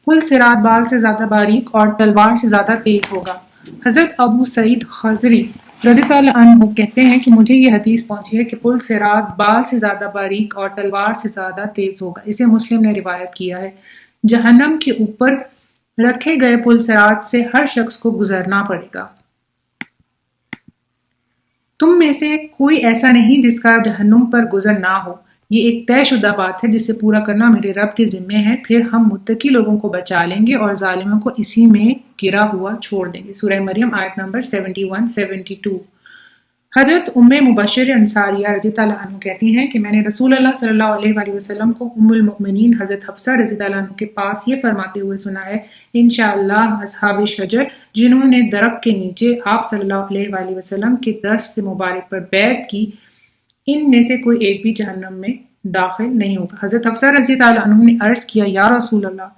پل صراط بال سے زیادہ باریک اور تلوار سے زیادہ تیز ہوگا۔ حضرت ابو سعید خدری رضی اللہ عنہ کہتے ہیں کہ مجھے یہ حدیث پہنچی ہے کہ پل صراط بال سے زیادہ باریک اور تلوار سے زیادہ تیز ہوگا۔ اسے مسلم نے روایت کیا ہے۔ جہنم کے اوپر رکھے گئے پل صراط سے ہر شخص کو گزرنا پڑے گا۔ تم میں سے کوئی ایسا نہیں جس کا جہنم پر گزر نہ ہو۔ یہ ایک طے شدہ بات ہے جسے پورا کرنا میرے رب کے ذمے ہے، پھر ہم متقی لوگوں کو بچا لیں گے اور ظالموں کو اسی میں گرا ہوا چھوڑ دیں گے۔ سورہ مریم آیت نمبر 71-72۔ حضرت ام مبشر انصاریہ رضی اللہ عنہ کہتی ہیں کہ میں نے رسول اللہ صلی اللہ علیہ وآلہ وسلم کو ام المؤمنین حضرت حفصہ رضی اللہ عنہ کے پاس یہ فرماتے ہوئے سنا ہے، انشاءاللہ اصحاب شجر جنہوں نے درخت کے نیچے آپ صلی اللہ علیہ وآلہ وسلم کے دست مبارک پر بیعت کی، ان میں سے کوئی ایک بھی جہنم میں داخل نہیں ہوگا۔ حضرت حفصہ رضی اللہ عنہ نے عرض کیا، یا رسول اللہ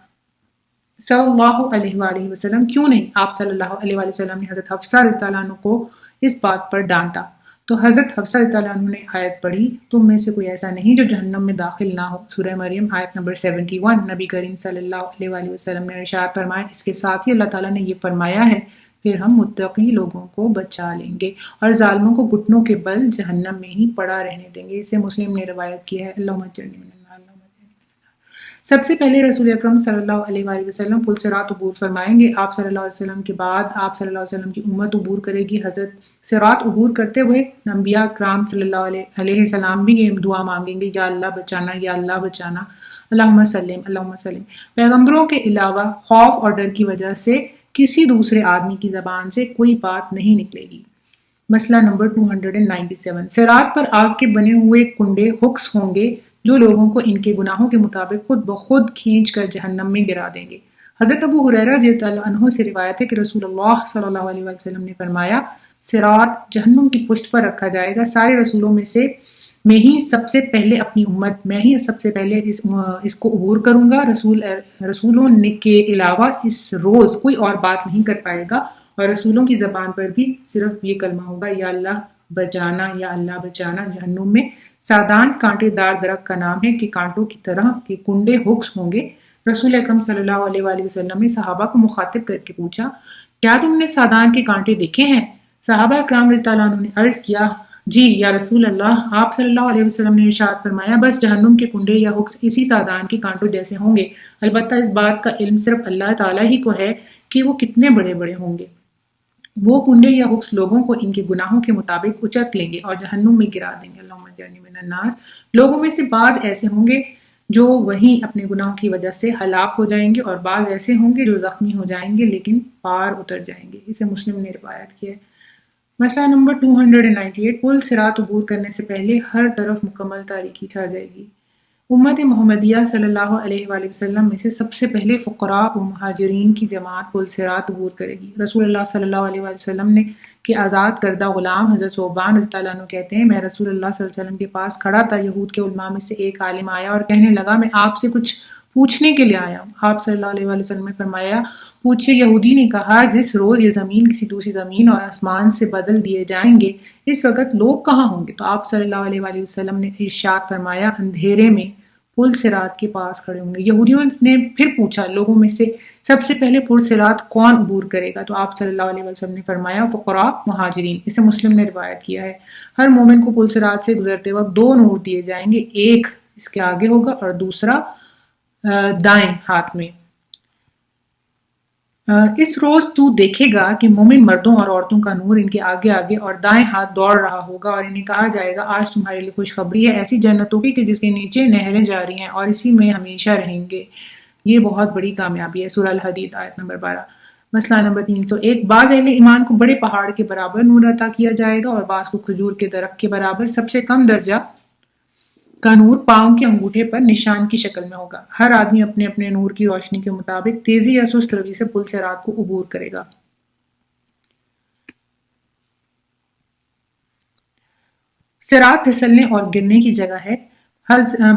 صلی اللہ علیہ وآلہ وسلم، کیوں نہیں؟ آپ صلی اللہ علیہ وآلہ وسلم نے حضرت حفصہ رضی اللہ عنہ کو اس بات پر ڈانٹا تو حضرت حفصہ رضی اللہ عنہ نے آیت پڑھی، تم میں سے کوئی ایسا نہیں جو جہنم میں داخل نہ ہو۔ سورہ مریم آیت نمبر 71۔ نبی کریم صلی اللہ علیہ وآلہ وسلم نے ارشاد فرمایا، اس کے ساتھ ہی اللہ تعالیٰ نے یہ فرمایا ہے، پھر ہم متقی لوگوں کو بچا لیں گے اور ظالموں کو گھٹنوں کے بل جہنم میں ہی پڑا رہنے دیں گے۔ اسے مسلم نے روایت کیا ہے۔ اللہم اجرنی من النار، اللہم اجرنی من النار۔ سب سے پہلے رسول اکرم صلی اللہ علیہ وآلہ وسلم پل صراط عبور فرمائیں گے۔ آپ صلی اللہ علیہ وسلم کے بعد آپ صلی اللہ علیہ وسلم کی امت عبور کرے گی۔ حضرت صراط عبور کرتے ہوئے انبیاء کرام صلی اللہ علیہ وسلم بھی یہ دعا مانگیں گے، یا اللہ بچانا، یا اللہ بچانا، اللہم سلم، اللہم سلم۔ پیغمبروں کے علاوہ خوف اور ڈر کی وجہ سے کسی دوسرے آدمی کی زبان سے کوئی بات نہیں نکلے گی۔ مسئلہ نمبر 297۔ صراط پر آگ کے بنے ہوئے کنڈے ہکس ہوں گے جو لوگوں کو ان کے گناہوں کے مطابق خود بخود کھینچ کر جہنم میں گرا دیں گے۔ حضرت ابو ہریرہ رضی اللہ عنہ سے روایت ہے کہ رسول اللہ صلی اللہ علیہ وسلم نے فرمایا، صراط جہنم کی پشت پر رکھا جائے گا، سارے رسولوں میں سے میں ہی سب سے پہلے اپنی امت میں ہی سب سے پہلے اس کو عبور کروں گا۔ رسولوں کے علاوہ اس روز کوئی اور بات نہیں کر پائے گا اور رسولوں کی زبان پر بھی صرف یہ کلمہ ہوگا، یا اللہ بچانا، یا اللہ بچانا۔ جہنم میں سادان کانٹے دار درخت کا نام ہے کہ کانٹوں کی طرح کے کنڈے ہکس ہوں گے۔ رسول اکرم صلی اللہ علیہ وآلہ وسلم نے صحابہ کو مخاطب کر کے پوچھا، کیا تم نے سادان کے کانٹے دیکھے ہیں؟ صحابہ اکرام رضی اللہ عنہ نے عرض کیا، جی یا رسول اللہ۔ آپ صلی اللہ علیہ وسلم نے ارشاد فرمایا، بس جہنم کے کنڈے یا ہکس اسی سادان کے کانٹوں جیسے ہوں گے، البتہ اس بات کا علم صرف اللہ تعالیٰ ہی کو ہے کہ وہ کتنے بڑے بڑے ہوں گے۔ وہ کنڈے یا ہکس لوگوں کو ان کے گناہوں کے مطابق اچک لیں گے اور جہنم میں گرا دیں گے۔ اللہم اجرنی من النار۔ لوگوں میں سے بعض ایسے ہوں گے جو وہیں اپنے گناہوں کی وجہ سے ہلاک ہو جائیں گے اور بعض ایسے ہوں گے جو زخمی ہو جائیں گے لیکن پار اتر جائیں گے۔ اسے مسلم نے روایت کیا ہے۔ مسئلہ نمبر 298۔ پل صراط عبور کرنے سے پہلے ہر طرف مکمل تاریکی چھا جائے گی۔ امت محمدیہ صلی اللہ علیہ وآلہ وسلم میں سے سب سے پہلے فقراء و مہاجرین کی جماعت پل صراط عبور کرے گی۔ رسول اللہ صلی اللہ علیہ وآلہ وسلم نے کہ آزاد کردہ غلام حضرت ثوبان رضی اللہ عنہ کہتے ہیں، میں رسول اللہ صلی اللہ علیہ وسلم کے پاس کھڑا تھا، یہود کے علماء میں سے ایک عالم آیا اور کہنے لگا، میں آپ سے کچھ پوچھنے کے لیے آیا ہوں۔ آپ صلی اللہ علیہ وآلہ وسلم نے فرمایا، پوچھے۔ یہودی نے کہا، جس روز یہ زمین کسی دوسری زمین اور آسمان سے بدل دیے جائیں گے، اس وقت لوگ کہاں ہوں گے؟ تو آپ صلی اللہ علیہ وآلہ وسلم نے ارشاد فرمایا، اندھیرے میں پل صراط کے پاس کھڑے ہوں گے۔ یہودیوں نے پھر پوچھا، لوگوں میں سے سب سے پہلے پل صراط کون عبور کرے گا؟ تو آپ صلی اللہ علیہ وسلم نے فرمایا، فقراء مہاجرین۔ اسے مسلم نے روایت کیا ہے۔ ہر مومن کو پل صراط سے گزرتے وقت دو نور دیے جائیں گے، ایک اس کے آگے ہوگا اور دوسرا دائیں ہاتھ میں۔ اس روز تو دیکھے گا کہ مومن مردوں اور عورتوں کا نور ان کے آگے آگے اور دائیں ہاتھ دوڑ رہا ہوگا اور انہیں کہا جائے گا، آج تمہارے لیے خوشخبری ہے ایسی جنتوں کی کہ جس کے نیچے نہریں جاری ہیں اور اسی میں ہمیشہ رہیں گے۔ یہ بہت بڑی کامیابی ہے۔ سورہ الحدید آیت نمبر 12۔ مسئلہ نمبر 301۔ بعض اہل ایمان کو بڑے پہاڑ کے برابر نور عطا کیا جائے گا اور بعض کو کھجور کے درخت کے برابر سب سے کم درجہ کا نور پاؤں کے انگوٹھے پر نشان کی شکل میں ہوگا۔ ہر آدمی اپنے اپنے نور کی روشنی کے مطابق تیزی یا سست روی سے پل صراط کو عبور کرے گا۔ صراط پھسلنے اور گرنے کی جگہ ہے۔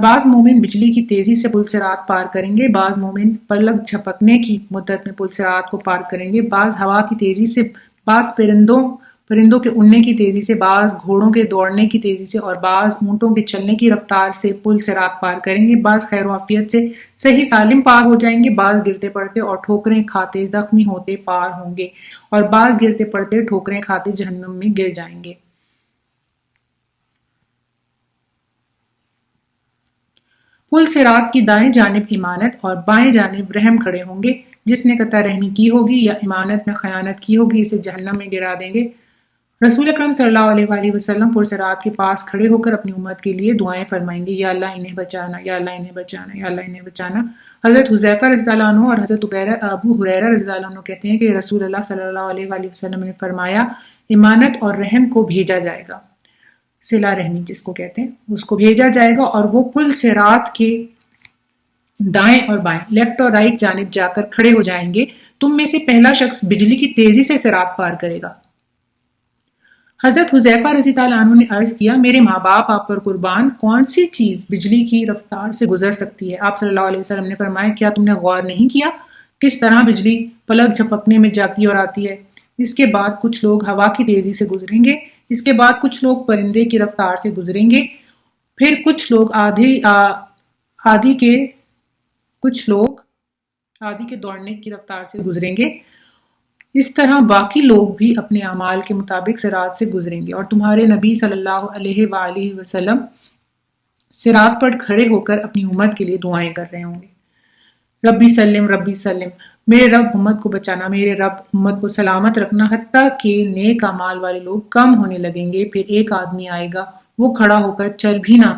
بعض مومن بجلی کی تیزی سے پل صراط پار کریں گے، بعض مومن پلک جھپکنے کی مدت میں پل صراط کو پار کریں گے، بعض ہوا کی تیزی سے، بعض پرندوں کے اڑنے کی تیزی سے، بعض گھوڑوں کے دوڑنے کی تیزی سے اور بعض اونٹوں کے چلنے کی رفتار سے پل صراط پار کریں گے، بعض خیر و عافیت سے صحیح سالم پار ہو جائیں گے، بعض گرتے پڑتے اور ٹھوکریں کھاتے زخمی ہوتے پار ہوں گے اور بعض گرتے پڑتے ٹھوکریں کھاتے جہنم میں گر جائیں گے۔ پل صراط کی دائیں جانب امانت اور بائیں جانب رحم کھڑے ہوں گے، جس نے قطع رحمی کی ہوگی یا امانت میں خیانت کی ہوگی اسے جہنم میں گرا دیں گے۔ رسول اکرم صلی اللہ علیہ وآلہ وسلم پرصراط کے پاس کھڑے ہو کر اپنی امت کے لیے دعائیں فرمائیں گے، یا اللہ انہیں بچانا، یا اللہ انہیں بچانا، یا اللہ انہیں بچانا۔ حضرت حذیفہ رضی اللہ عنہ اور حضرت ابو ہریرہ رضی اللہ عنہ کہتے ہیں کہ رسول اللہ صلی اللہ علیہ وآلہ وسلم نے فرمایا، امانت اور رحم کو بھیجا جائے گا، صلہ رحمی جس کو کہتے ہیں، اس کو بھیجا جائے گا اور وہ پل صراط کے دائیں اور بائیں، لیفٹ اور رائٹ جانب جا کر کھڑے ہو جائیں گے۔ تم میں سے پہلا شخص بجلی کی تیزی سے صراط پار کرے گا۔ حضرت حذیفہ رضی اللہ عنہ نے عرض کیا، میرے ماں باپ آپ پر قربان، کون سی چیز بجلی کی رفتار سے گزر سکتی ہے؟ آپ صلی اللہ علیہ وسلم نے فرمایا، کیا تم نے غور نہیں کیا کس طرح بجلی پلک جھپکنے میں جاتی اور آتی ہے؟ اس کے بعد کچھ لوگ ہوا کی تیزی سے گزریں گے، اس کے بعد کچھ لوگ پرندے کی رفتار سے گزریں گے، پھر کچھ لوگ آدھی کے دوڑنے کی رفتار سے گزریں گے۔ اس طرح باقی لوگ بھی اپنے اعمال کے مطابق صراط سے گزریں گے اور تمہارے نبی صلی اللہ علیہ وآلہ وسلم صراط پر کھڑے ہو کر اپنی امت کے لیے دعائیں کر رہے ہوں گے، ربی سلم ربی سلم، میرے رب امت کو بچانا، میرے رب امت کو سلامت رکھنا۔ حتیٰ کہ نیک اعمال والے لوگ کم ہونے لگیں گے، پھر ایک آدمی آئے گا، وہ کھڑا ہو کر چل بھی نہ